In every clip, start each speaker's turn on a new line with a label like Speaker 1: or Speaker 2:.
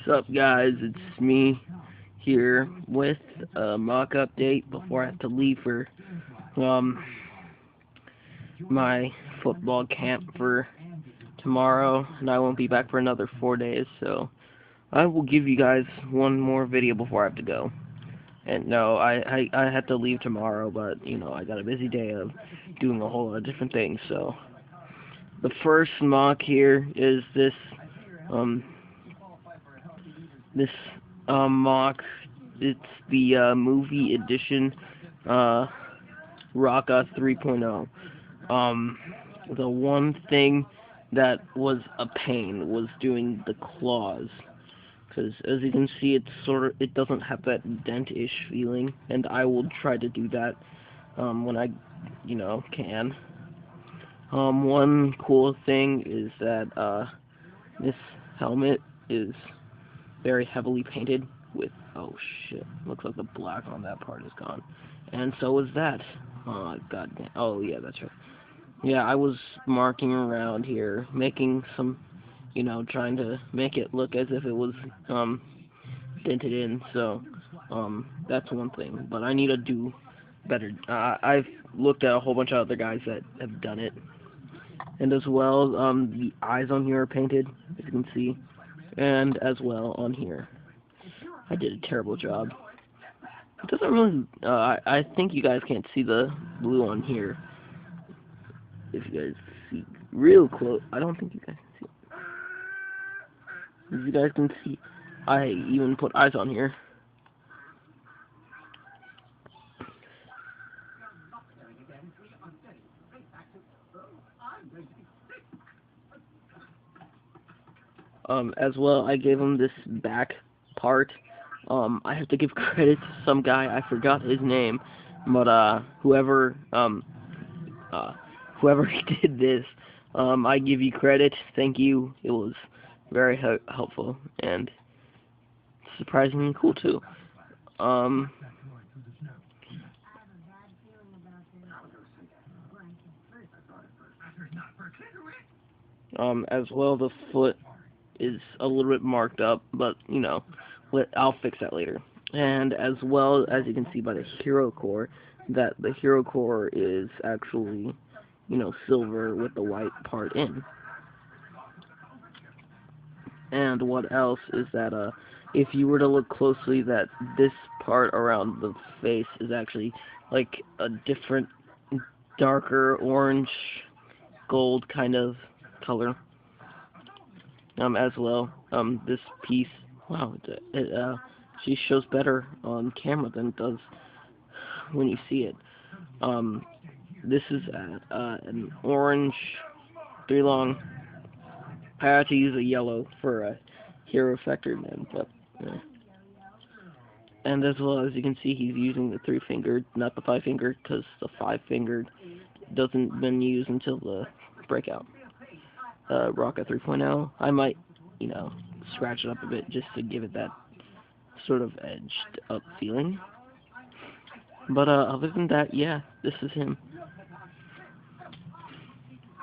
Speaker 1: What's up, guys? It's me here with a mock update before I have to leave for um my football camp for tomorrow, and I won't be back for another 4 days. So I will give you guys one more video before I have to go. And no, I have to leave tomorrow, but I got a busy day of doing a whole lot of different things. So the first mock here is um this mock. It's the movie edition Rocka 3.0. The one thing that was a pain was doing the claws, because as you can see, it doesn't have that dent-ish feeling, and I will try to do that when I can. One cool thing is that this helmet is very heavily painted with, oh shit, looks like the black on that part is gone. And so is that. Oh, god damn. Oh, yeah, that's right. Yeah, I was marking around here, making some, trying to make it look as if it was, dented in, so, that's one thing. But I need to do better. I've looked at a whole bunch of other guys that have done it. And as well, the eyes on here are painted, as you can see. And as well on here. I did a terrible job. It doesn't really, I think you guys can't see the blue on here. If you guys see real close, I don't think you guys can see it. As you guys can see, I even put eyes on here. As well, I gave him this back part. I have to give credit to some guy, I forgot his name, but whoever did this, I give you credit. Thank you. It was very helpful and surprisingly cool too. As well, the foot is a little bit marked up, but I'll fix that later. And as well, as you can see by the hero core, that the hero core is actually silver with the white part in. And what else is that if you were to look closely, that this part around the face is actually like a different darker orange gold kind of color. As well, this piece, wow, she shows better on camera than it does when you see it. This is an orange 3 long. I had to use a yellow for a hero factor then, but and as well, as you can see, he's using the 3-fingered, not the 5-fingered, because the 5-fingered doesn't been used until the breakout. Rocka 3.0. I might, scratch it up a bit just to give it that sort of edged up feeling. But other than that, yeah, this is him.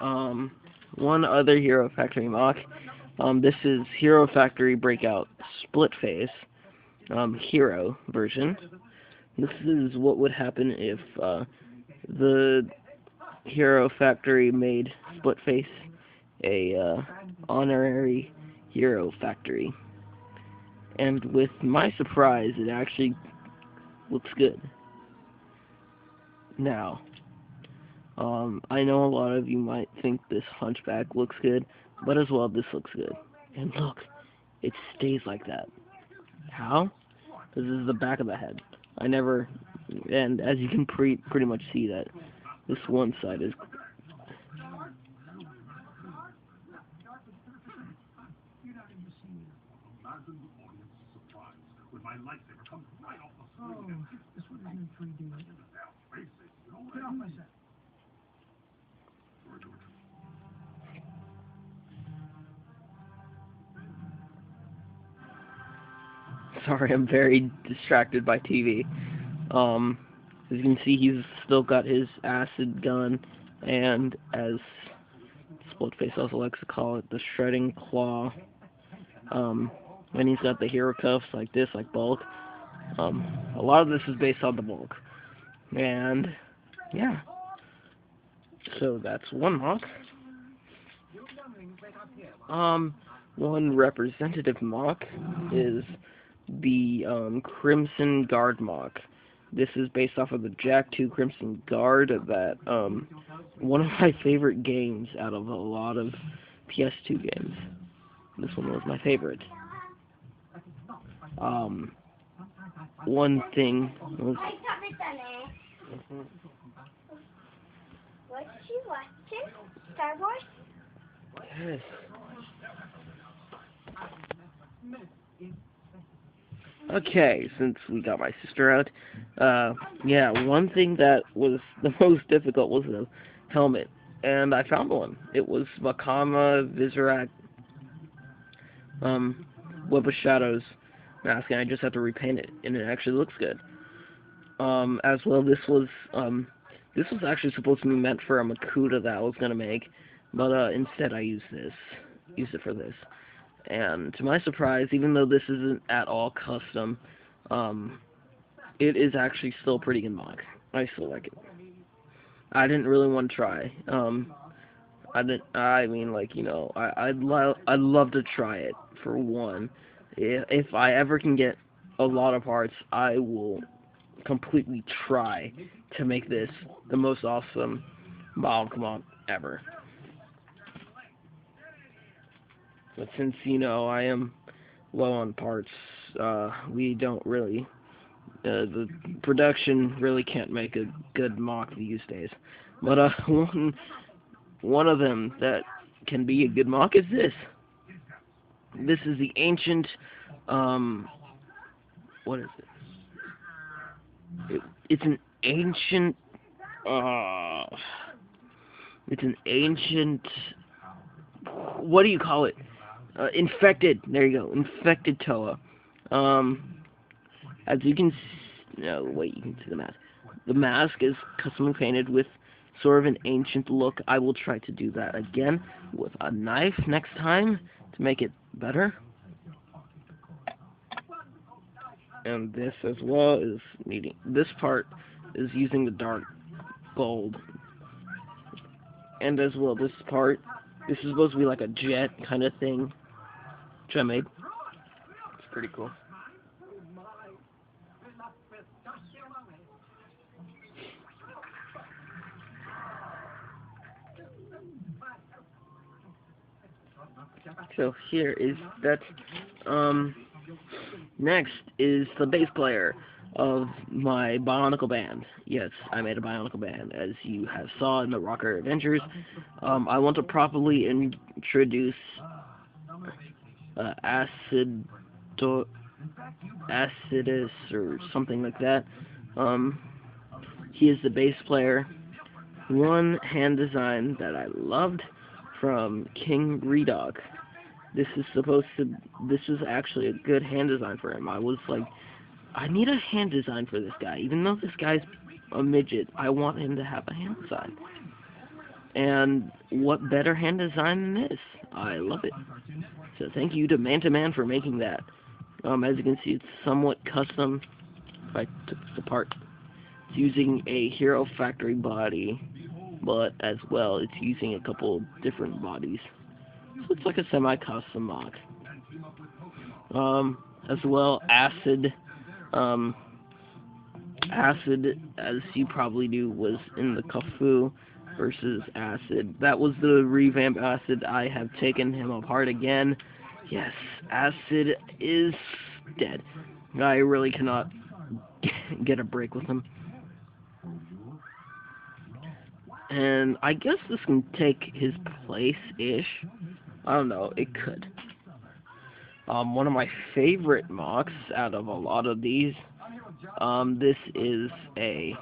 Speaker 1: One other Hero Factory mock. This is Hero Factory Breakout Split Face Hero version. This is what would happen if the Hero Factory made Split Face a honorary Hero Factory. And with my surprise, it actually looks good. Now, I know a lot of you might think this hunchback looks good, but as well, this looks good. And look, it stays like that. How? Because this is the back of the head. And as you can pretty much see that this one side is. Sorry, I'm very distracted by TV. As you can see, he's still got his acid gun, and as Splitface also likes to call it, the shredding claw. And he's got the hero cuffs like this, like bulk. A lot of this is based on the bulk. And yeah, so that's one MOC. One representative MOC is the Crimson Guard MOC. This is based off of the Jack 2 Crimson Guard, that one of my favorite games out of a lot of PS2 games. This one was my favorite. One thing was...
Speaker 2: What you watching? Star Wars?
Speaker 1: Yes. Okay, since we got my sister out, yeah, one thing that was the most difficult was the helmet, and I found one. It was Vakama Vizorak, Web of Shadows mask, and I just had to repaint it, and it actually looks good. As well, this was actually supposed to be meant for a Makuta that I was gonna make, but instead I used it for this. And to my surprise, even though this isn't at all custom, it is actually still a pretty good MOC. I still like it. I didn't really want to try. I mean, like, you know, I'd love to try it for one. If I ever can get a lot of parts, I will completely try to make this the most awesome MOC ever. But since, you know, I am low on parts, we don't really, the production really can't make a good MOC these days. But one of them that can be a good MOC is this. This is the ancient, what is it? It's an ancient, what do you call it? Infected. There you go. Infected Toa. As you can no, wait, you can see the mask. The mask is custom painted with sort of an ancient look. I will try to do that again with a knife next time to make it better. And this as well is needing, this part is using the dark gold. And as well, this part, this is supposed to be like a jet kind of thing, which I made. It's pretty cool. So here is that. Next is the bass player of my Bionicle band. Yes, I made a Bionicle band, as you have saw in the Rocker Adventures. I want to properly introduce Acidus or something like that. He is the bass player. One hand design that I loved from King Redog. This is actually a good hand design for him. I was like, I need a hand design for this guy. Even though this guy's a midget, I want him to have a hand design. And what better hand design than this? I love it. So thank you to Man for making that. As you can see, it's somewhat custom. If I took this apart, it's using a Hero Factory body, but as well, it's using a couple different bodies. So it's like a semi-custom MOC. As well, Acid, as you probably knew, was in the Kafu versus Acid. That was the revamped Acid. I have taken him apart again. Yes, Acid is dead. I really cannot get a break with him. And I guess this can take his place-ish. I don't know, it could. One of my favorite MOCs out of a lot of these, this is a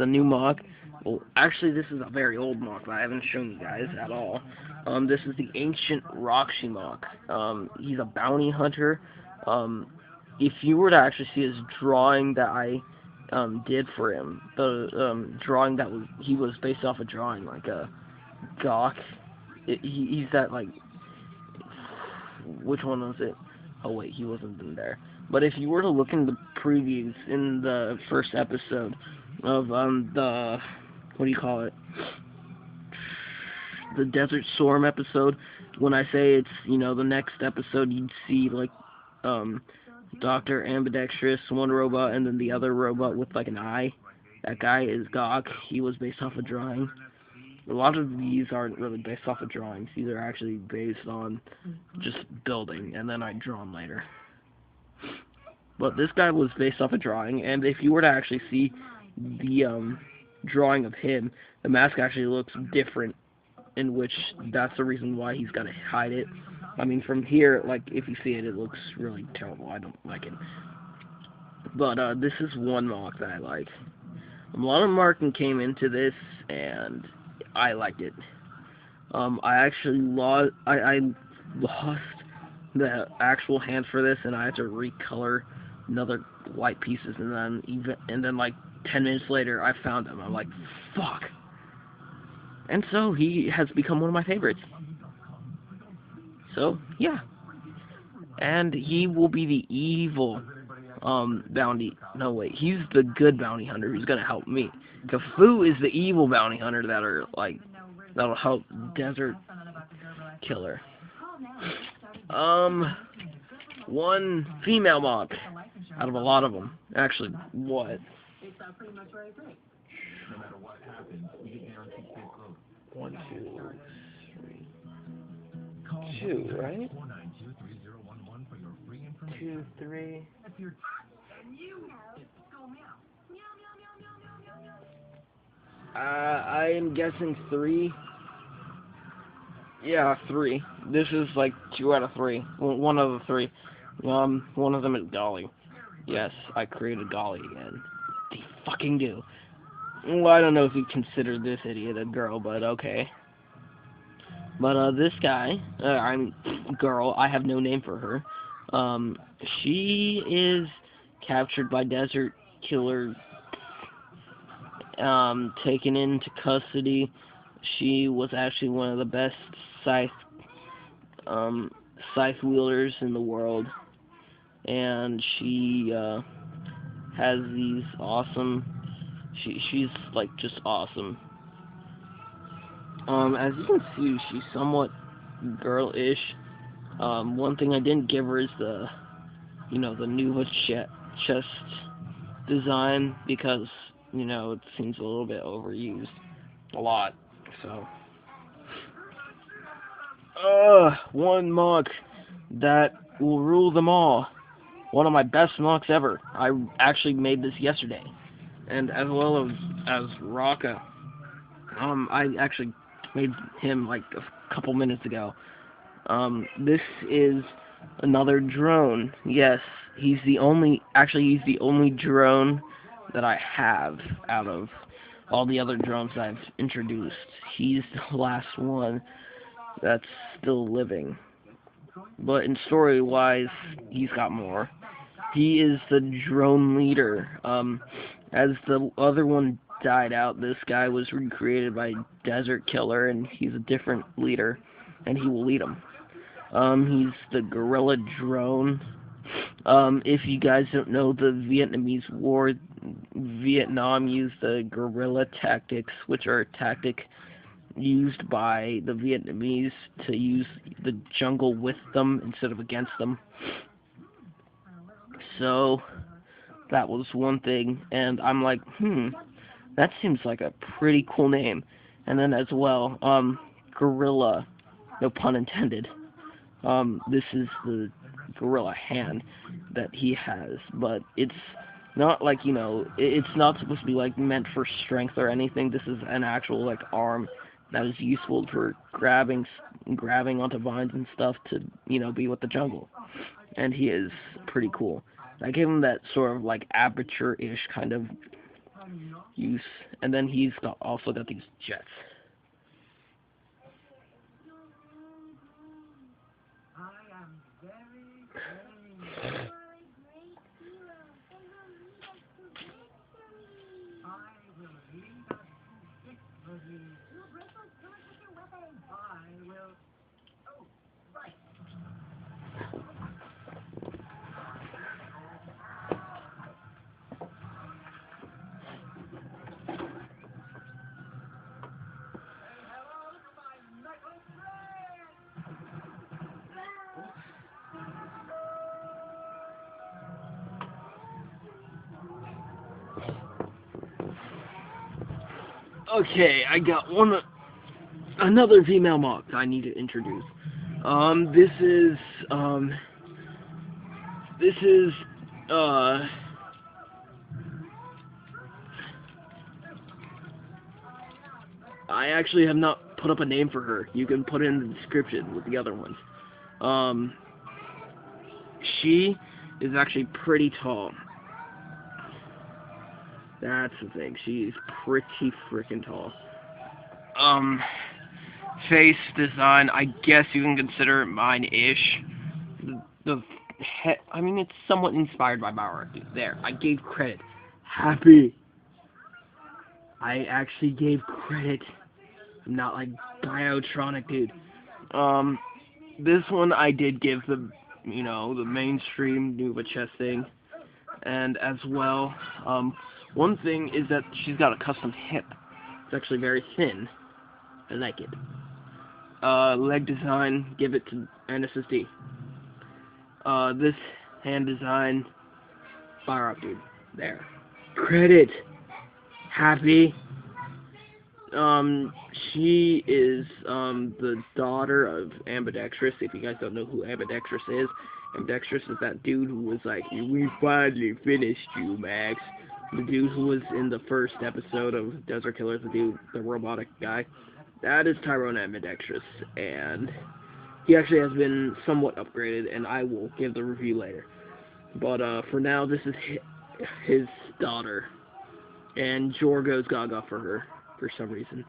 Speaker 1: new MOC. Well, actually, this is a very old MOC that I haven't shown you guys at all. This is the Ancient Roxy MOC. He's a bounty hunter. If you were to actually see his drawing that I did for him, the drawing that he was based off a drawing, like a Gawk. He's that, like, which one was it? Oh wait, he wasn't in there. But if you were to look in the previews in the first episode of the what do you call it? The Desert Storm episode, when I say it's, the next episode, you'd see like Dr. Ambidextrous, one robot, and then the other robot with like an eye. That guy is Gok. He was based off a drawing. A lot of these aren't really based off of drawings. These are actually based on just building, and then I draw them later. But this guy was based off a drawing, and if you were to actually see the drawing of him, the mask actually looks different, in which that's the reason why he's got to hide it. I mean, from here, like, if you see it, it looks really terrible. I don't like it. But this is one MOC that I like. A lot of marketing came into this, and I liked it. I actually lost. I lost the actual hands for this, and I had to recolor another white pieces, and then like 10 minutes later, I found him. I'm like, fuck. And so he has become one of my favorites. So yeah, and he will be the evil bounty. No wait, he's the good bounty hunter who's gonna help me. Kafoo is the evil bounty hunter that'll help Desert Killer. One female MOC out of a lot of them. Actually, what? One, two, three. Two, right? 2, 3. I am guessing 3. Yeah, 3. This is like 2 out of 3. One of the 3. One of them is Golly. Yes, I created Golly again. They fucking do. Well, I don't know if you consider this idiot a girl, but okay. But this guy, girl, I have no name for her. She is captured by Desert Killer, taken into custody. She was actually one of the best scythe wielders in the world, and she has these awesome. She's like just awesome. As you can see, she's somewhat girl-ish. One thing I didn't give her is the Nuva chest design, because, it seems a little bit overused. A lot. So. One MOC that will rule them all. One of my best MOCs ever. I actually made this yesterday. And as well as Raka. I actually made him like a couple minutes ago. This is another drone. Yes, he's the only drone that I have out of all the other drones I've introduced. He's the last one that's still living. But in story-wise, he's got more. He is the drone leader. As the other one died out, this guy was recreated by Desert Killer, and he's a different leader, and he will lead them. He's the guerrilla drone. If you guys don't know the Vietnamese War, Vietnam used the guerrilla tactics, which are a tactic used by the Vietnamese to use the jungle with them instead of against them. So that was one thing, and I'm like, that seems like a pretty cool name. And then as well, gorilla, no pun intended. This is the gorilla hand that he has, but it's not like, it's not supposed to be like meant for strength or anything. This is an actual like arm that is useful for grabbing onto vines and stuff to, be with the jungle. And he is pretty cool. I gave him that sort of like aperture-ish kind of use, and then he's also got these jets. Okay, I got another female mock I need to introduce. This is, this is, uh, I actually have not put up a name for her. You can put it in the description with the other ones. Um, she is actually pretty tall. That's the thing. She's pretty freaking tall. Face design, I guess you can consider it mine-ish. I mean, it's somewhat inspired by Bauer. There, I gave credit. Happy. I actually gave credit. I'm not like Biotronic, dude. This one I did give the, the mainstream Nuva chest thing. And as well, one thing is that she's got a custom hip. It's actually very thin. I like it. Leg design, give it to NSSD. This hand design, fire up, dude. There. Credit. Happy. She is, the daughter of Ambidextrous. If you guys don't know who Ambidextrous is is that dude who was like, we finally finished you, Max. The dude who was in the first episode of Desert Killers, the robotic guy. That is Tyrone Ambidextrous, and he actually has been somewhat upgraded, and I will give the review later. But, for now, this is his daughter, and Jor goes gaga for her, for some reason.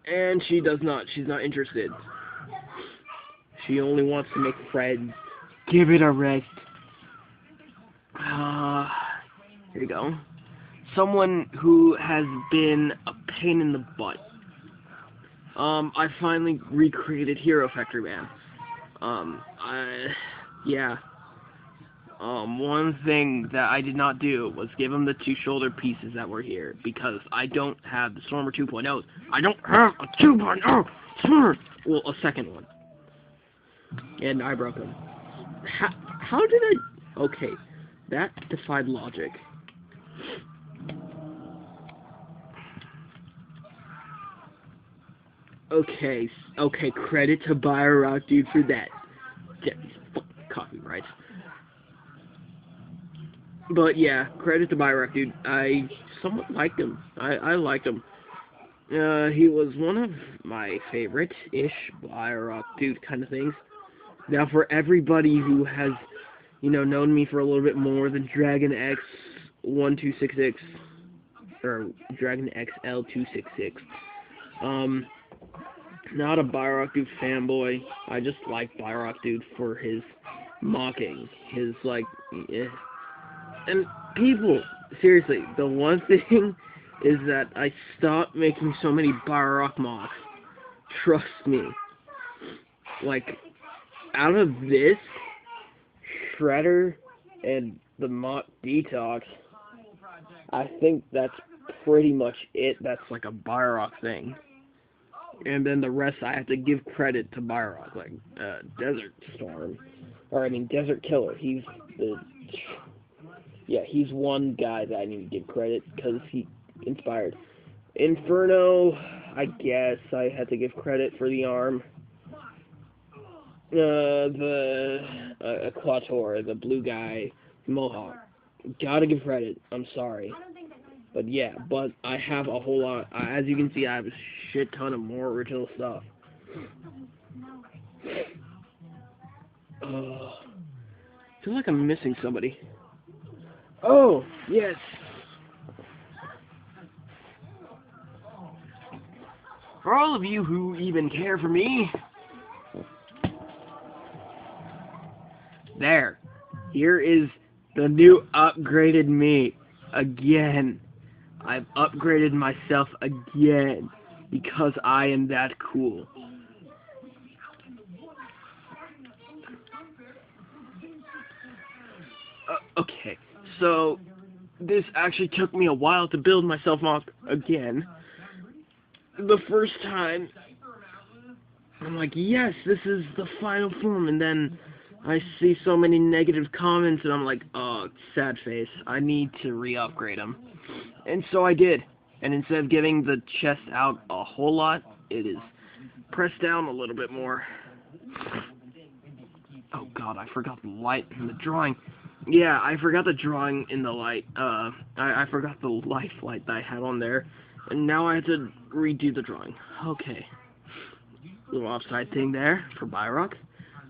Speaker 1: And she's not interested. She only wants to make friends. Give it a rest. Here you go. Someone who has been a pain in the butt. I finally recreated Hero Factory Man. Yeah. One thing that I did not do was give him the two shoulder pieces that were here, because I don't have the Stormer 2.0. I don't have a 2.0 Stormer! Well, a second one. And I broke them. How did I... Okay, that defied logic. Okay, credit to Biorock Dude for that. Yeah, fucking copyright. But yeah, credit to Biorock Dude. I somewhat liked him. I liked him. He was one of my favorite-ish Biorock Dude kind of things. Now, for everybody who has, known me for a little bit more than Dragon X 1266, or Dragon XL 266, not a Biorock Dude fanboy. I just like Biorock Dude for his mocking, his, and people, seriously, the one thing is that I stopped making so many Biorock mocks. Trust me. Out of this, Shredder, and the mock Detox, I think that's pretty much it. That's like a Biorock thing. And then the rest I have to give credit to Biorock, Desert Storm. Desert Killer. He's one guy that I need to give credit, because he inspired. Inferno, I guess I had to give credit for the arm. Quator, the blue guy, Mohawk. Gotta give credit. I'm sorry. But yeah, I have a whole lot. As you can see, I have a shit ton of more original stuff. I feel like I'm missing somebody. Oh, yes. For all of you who even care for me, there. Here is the new upgraded me. Again. I've upgraded myself again, because I am that cool. Okay, so this actually took me a while to build myself mock again. The first time, I'm like, yes, this is the final form, and then I see so many negative comments, and I'm like, sad face. I need to re-upgrade him. And so I did. And instead of giving the chest out a whole lot, it is pressed down a little bit more. Oh god, I forgot the light in the drawing. Yeah, I forgot the drawing in the light. I forgot the life light that I had on there. And now I have to redo the drawing. Okay. Little offside thing there for Byrock.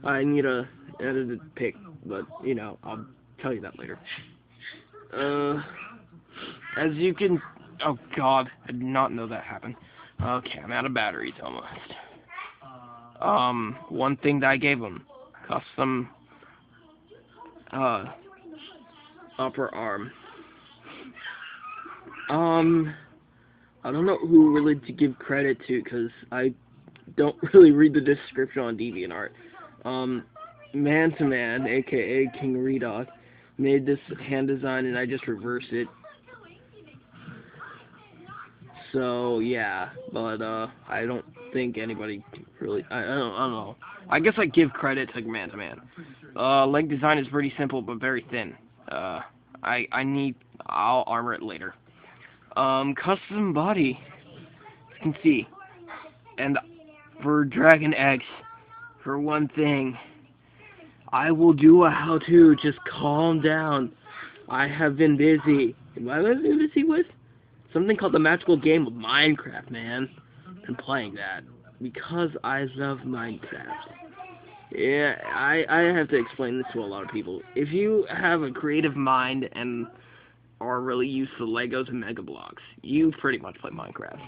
Speaker 1: I need a edited pic, but, you know, I'll tell you that later. As you can... Oh god, I did not know that happened. Okay, I'm out of batteries almost. One thing that I gave him. Custom, upper arm. I don't know who really to give credit to, because I don't really read the description on DeviantArt. Man to Man, aka King Redog, made this hand design, and I just reversed it. So yeah, but I don't think anybody really. I don't know. I guess I give credit to Man to Man. Leg design is pretty simple but very thin. I'll armor it later. Custom body, you can see, and for Dragon X, for one thing, I will do a how-to. Just calm down. I have been busy. What have I been busy with? Something called the magical game of Minecraft, man. I'm playing that because I love Minecraft. Yeah, I have to explain this to a lot of people. If you have a creative mind and are really used to Legos and Mega Bloks, you pretty much play Minecraft.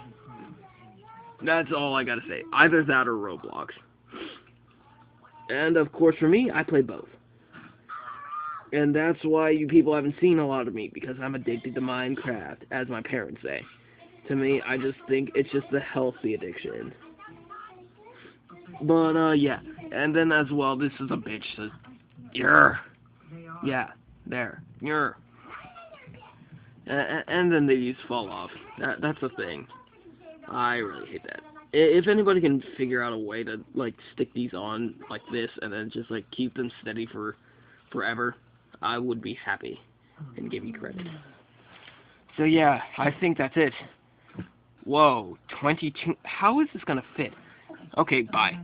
Speaker 1: That's all I gotta say. Either that or Roblox. And of course for me, I play both. And that's why you people haven't seen a lot of me, because I'm addicted to Minecraft, as my parents say. To me, I just think it's just a healthy addiction. But, yeah. And then as well, this is a bitch, so... Yer. Yeah, there. Yer. And then they just fall off. That's the thing. I really hate that. If anybody can figure out a way to, like, stick these on like this, and then just, like, keep them steady for forever, I would be happy and give you credit. So yeah, I think that's it. Whoa, 22... How is this gonna fit? Okay, bye.